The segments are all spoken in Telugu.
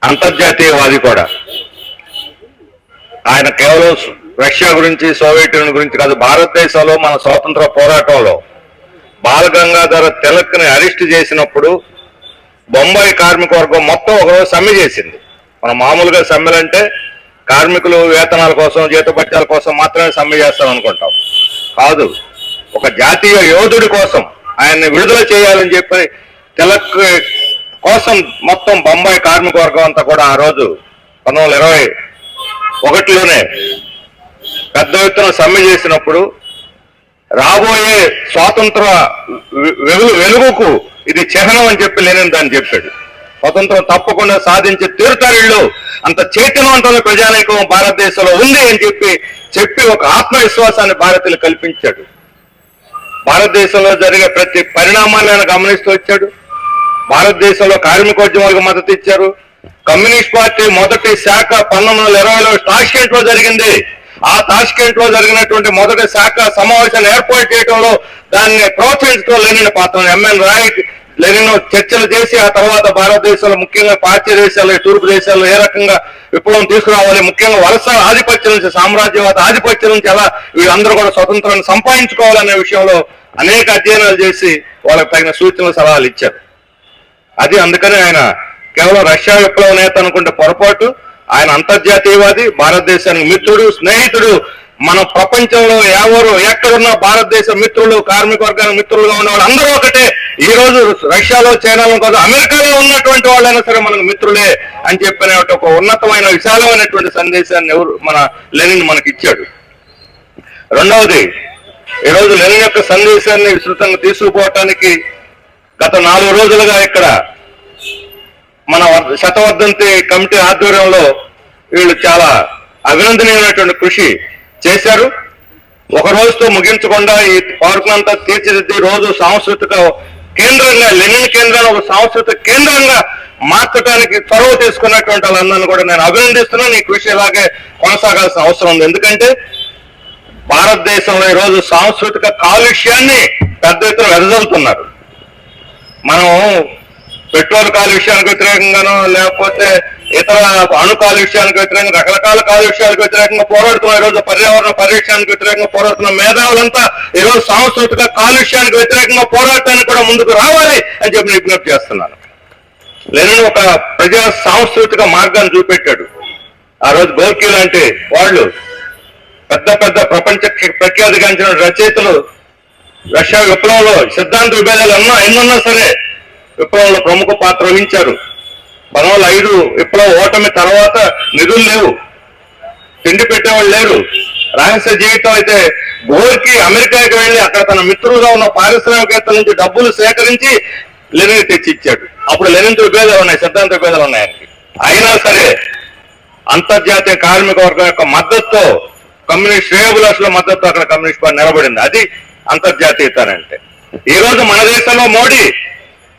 అంతర్జాతీయవాది కూడా. ఆయన కేవలం రష్యా గురించి, సోవియట్ యూనియన్ గురించి కాదు, భారతదేశంలో మన స్వాతంత్ర పోరాటంలో బాల గంగాధర తిలక్ని అరెస్ట్ చేసినప్పుడు బొంబాయి కార్మిక వర్గం మొత్తం ఒకరోజు సమ్మె చేసింది. మనం మామూలుగా సమ్మెలంటే కార్మికులు వేతనాల కోసం, జీతభత్యాల కోసం మాత్రమే సమ్మె చేస్తాం అనుకుంటాం. కాదు, ఒక జాతీయ యోధుడి కోసం ఆయన్ని విడుదల చేయాలని చెప్పి తిలక్ కోసం మొత్తం బొంబాయి కార్మిక వర్గం అంతా కూడా ఆ రోజు 1921లోనే పెద్ద ఎత్తున సమ్మె చేసినప్పుడు రాబోయే స్వాతంత్ర వెలుగుకు ఇది చిహ్నం అని చెప్పి లెనిన్ దాన్ని చెప్పాడు. స్వతంత్రం తప్పకుండా సాధించి తీరుతారిళ్ళు, అంత చైతన్యవంతమైన ప్రజానీకం భారతదేశంలో ఉంది అని చెప్పి ఒక ఆత్మవిశ్వాసాన్ని భారతీయులు కల్పించాడు. భారతదేశంలో జరిగే ప్రతి పరిణామాన్ని ఆయన గమనిస్తూ వచ్చాడు. భారతదేశంలో కార్మికోద్యమాలకు మద్దతు ఇచ్చారు. కమ్యూనిస్ట్ పార్టీ మొదటి శాఖ 1920లో టాష్కెంట్ లో జరిగింది. ఆ టాష్కెంట్ లో జరిగినటువంటి మొదటి శాఖ సమావేశాన్ని ఏర్పాటు చేయడంలో దాన్ని ప్రోత్సహించడం లెనిన్ పాత్ర. ఎంఎన్ రాయ్ లెనిన్ చర్చలు చేసి ఆ తర్వాత భారతదేశంలో ముఖ్యంగా పాశ్చాత్య దేశాల్లో, తూర్పు దేశాల్లో ఏ రకంగా విప్లవం తీసుకురావాలి, ముఖ్యంగా వలస ఆధిపత్యం నుంచి, సామ్రాజ్యవాద ఆధిపత్యం నుంచి ఎలా వీళ్ళందరూ కూడా స్వతంత్రాన్ని సంపాదించుకోవాలనే విషయంలో అనేక అధ్యయనాలు చేసి వాళ్ళకి తగిన సూచనలు, సలహాలు ఇచ్చారు. అది అందుకని ఆయన కేవలం రష్యా విప్లవ నేత అనుకుంటే పొరపాటు. ఆయన అంతర్జాతీయవాది, భారతదేశానికి మిత్రుడు, స్నేహితుడు. మన ప్రపంచంలో ఎవరు ఎక్కడున్నా భారతదేశ మిత్రులు, కార్మిక వర్గానికి మిత్రులుగా ఉన్న వాళ్ళు అందరూ ఒకటే. ఈ రోజు రష్యాలో, చైనాలో కాదు, అమెరికాలో ఉన్నటువంటి వాళ్ళైనా సరే మనకు మిత్రులే అని చెప్పిన ఒక ఉన్నతమైన, విశాలమైనటువంటి సందేశాన్ని మన లెనిన్ మనకి ఇచ్చాడు. రెండవది, ఈరోజు లెనిన్ యొక్క సందేశాన్ని విస్తృతంగా తీసుకుపోవటానికి గత 4 రోజులుగా ఇక్కడ మన శతవర్ధంతి కమిటీ ఆధ్వర్యంలో వీళ్ళు చాలా అభినందనీయమైనటువంటి కృషి చేశారు. ఒక రోజుతో ముగించకుండా ఈ పార్క్ అంతా తీర్చిదిద్ది రోజు సాంస్కృతిక కేంద్రంగా, లెనిన్ కేంద్రాన్ని ఒక సాంస్కృతిక కేంద్రంగా మార్చడానికి చొరవ తీసుకున్నటువంటి వాళ్ళందరినీ కూడా నేను అభినందిస్తున్నాను. ఈ కృషి ఇలాగే కొనసాగాల్సిన అవసరం ఉంది. ఎందుకంటే భారతదేశంలో ఈరోజు సాంస్కృతిక కాలుష్యాన్ని పెద్ద ఎత్తున వెదజల్లుతున్నారు. మనం పెట్రోల్ కాలుష్యానికి వ్యతిరేకంగానో లేకపోతే ఇతర అణు కాలుష్యానికి వ్యతిరేకంగా, రకరకాల కాలుష్యాలకు వ్యతిరేకంగా పోరాడుతున్నాం. ఈరోజు పర్యావరణ పరిరక్షణకు వ్యతిరేకంగా పోరాడుతున్న మేధావులంతా ఈరోజు సాంస్కృతిక కాలుష్యానికి వ్యతిరేకంగా పోరాటానికి కూడా ముందుకు రావాలి అని చెప్పి విజ్ఞప్తి చేస్తున్నాను. లెనిన్ ఒక ప్రజా సాంస్కృతిక మార్గాన్ని చూపెట్టాడు. ఆ రోజు గోర్కీ లాంటి వాళ్ళు పెద్ద పెద్ద ప్రపంచ ప్రఖ్యాతిగాంచిన రచయితలు రష్యా విప్లవంలో సిద్ధాంత విభేదాలు ఎన్నున్నా సరే విప్లవంలో ప్రముఖ పాత్ర వహించారు. 1905 విప్లవ ఓటమి తర్వాత నిధులు లేవు, తిండి పెట్టేవాళ్ళు లేరు, రహస్య జీవితం. అయితే గోర్కీ అమెరికాకి వెళ్ళి అక్కడ తన మిత్రులుగా ఉన్న పారిశ్రామికవేత్తల నుంచి డబ్బులు సేకరించి లెనిన్ తెచ్చి ఇచ్చాడు. అప్పుడు లెనిన్ విభేదాలు ఉన్నాయి, సిద్ధాంత విభేదాలు ఉన్నాయి ఆయనకి. అయినా సరే అంతర్జాతీయ కార్మిక వర్గం యొక్క మద్దతుతో, కమ్యూనిస్ట్ శ్రేయోభిలాషుల మద్దతు అక్కడ కమ్యూనిస్ట్ పార్టీ నిలబడింది. అది అంతర్జాతీయత అంటే. ఈ రోజు మన దేశంలో మోడీ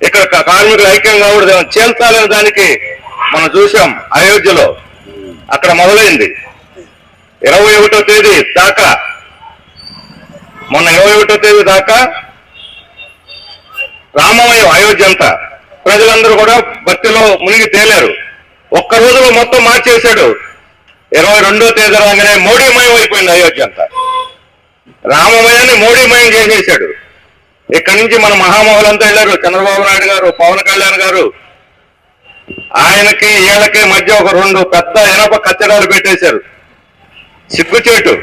ఇక్కడ కార్మికులు ఐక్యం కావడం చేల్చాలనే దానికి మనం చూసాం. అయోధ్యలో అక్కడ మొదలైంది. 21వ తేదీ దాకా, మొన్న 21వ తేదీ దాకా రామమయం అయోధ్య అంతా. ప్రజలందరూ కూడా భక్తిలో మునిగి తేలారు. ఒక్క రోజులో మొత్తం మార్చేశాడు. 22వ తేదీ రాగానే మోడీమయం అయిపోయింది అయోధ్య అంతా. రామమయాన్ని మోడీమయం చేసేశాడు. ఇక్కడి నుంచి మన మహామహులంతా వెళ్ళారు. చంద్రబాబు నాయుడు గారు, పవన్ కళ్యాణ్ గారు. ఆయనకి వీళ్ళకి మధ్య ఒక 2 పెద్ద ఇనప కచ్చడాలు పెట్టేశారు. సిగ్గుచేటు.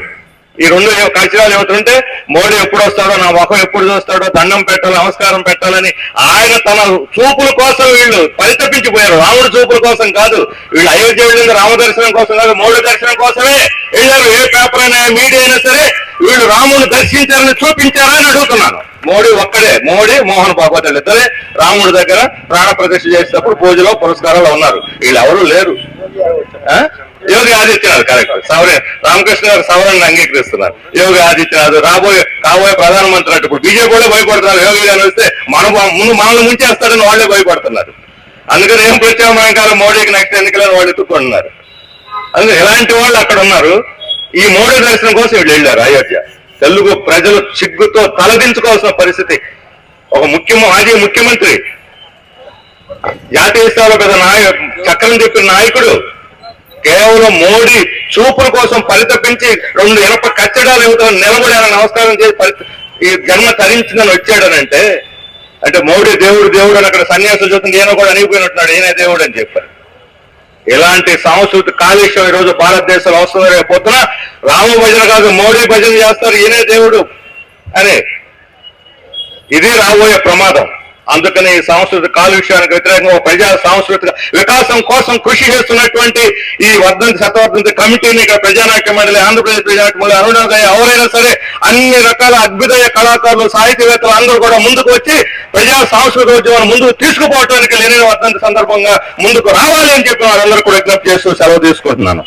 ఈ 2 కచ్చడాలు ఏమిటంటే మోడీ ఎప్పుడు వస్తాడో, నా ముఖం ఎప్పుడు చూస్తాడో, దండం పెట్టాలి, నమస్కారం పెట్టాలని ఆయన తన చూపుల కోసం వీళ్ళు పరితపించిపోయారు. రాముడి చూపుల కోసం కాదు. వీళ్ళు అయోధ్య వెళ్ళింది రామ దర్శనం కోసం కాదు, మోడీ దర్శనం కోసమే వెళ్ళారు. ఏ పేపర్ అయినా, మీడియా అయినా సరే వీళ్ళు రాముని దర్శించారని చూపించారా అని అడుగుతున్నాను. మోడీ ఒక్కడే, మోడీ మోహన్ భాగవత్ ఇద్దరే రాముడి దగ్గర ప్రాణ ప్రతిష్ఠ చేసేటప్పుడు పూజలో పురస్కారాలు ఉన్నారు. వీళ్ళు ఎవరు లేరు. యోగి ఆదిత్యనాథ్ కరెక్ట్, రామకృష్ణ గారు సవరణను అంగీకరిస్తున్నారు. యోగి ఆదిత్యనాథ్ కాబోయే ప్రధానమంత్రి అంటే ఇప్పుడు బీజేపీ కూడా భయపడుతున్నారు. యోగి గారు వస్తే ముందు మనల్ని ముంచేస్తాడని వాళ్ళే భయపడుతున్నారు. అందుకని ఏం ప్రత్యామ్నాయం కాదు, మోడీకి నెక్స్ట్ ఎన్నికలను వాళ్ళు ఎత్తుకుంటున్నారు. అందుకని ఇలాంటి వాళ్ళు అక్కడ ఉన్నారు. ఈ మోడీ దర్శనం కోసం వీళ్ళు వెళ్ళారు అయోధ్య. తెలుగు ప్రజలు సిగ్గుతో తలదించుకోవాల్సిన పరిస్థితి. ఒక మాజీ ముఖ్యమంత్రి జాతీయ స్థాయిలో పెద్ద చక్రం చెప్పిన నాయకుడు కేవలం మోడీ చూపుల కోసం పరితపించి 2 ఇనప కచ్చడాలు యువతను నిలబడి ఆయన నమస్కారం చేసి ఈ జన్మ తరించిందని వచ్చాడనంటే అంటే మోడీ దేవుడు అని అక్కడ సన్యాసులు చూస్తుంది ఈయన కూడా అనిగిపోయినట్టున్నాడు, ఈయనే దేవుడు అని చెప్పారు. ఇలాంటి సాంస్కృతిక కాలుష్యం ఈరోజు భారతదేశంలో అవసరం రేపొద్దున రామ భజన కాదు మోడీ భజన చేస్తారు, ఈయనే దేవుడు అని. ఇది రాబోయే ప్రమాదం. అందుకని ఈ సాంస్కృతిక కాలుష్యానికి వ్యతిరేకంగా ప్రజా సాంస్కృతిక వికాసం కోసం కృషి చేస్తున్నటువంటి ఈ శతవర్ధంతి కమిటీని ఇక్కడ ప్రజానాట్య మండలి, ఆంధ్రప్రదేశ్ ప్రజానాట్య మండలి, అరుణోదయ ఎవరైనా సరే అన్ని రకాల అభ్యుదయ కళాకారులు, సాహితీవేత్తలు అందరూ కూడా ముందుకు వచ్చి ప్రజా సాంస్కృతిక ఉద్యమాన్ని ముందుకు తీసుకుపోవడానికి లెనిన్ వర్ధంతి సందర్భంగా ముందుకు రావాలి అని చెప్పి వారందరూ కూడా విజ్ఞప్తి చేస్తూ సెలవు తీసుకుంటున్నాను.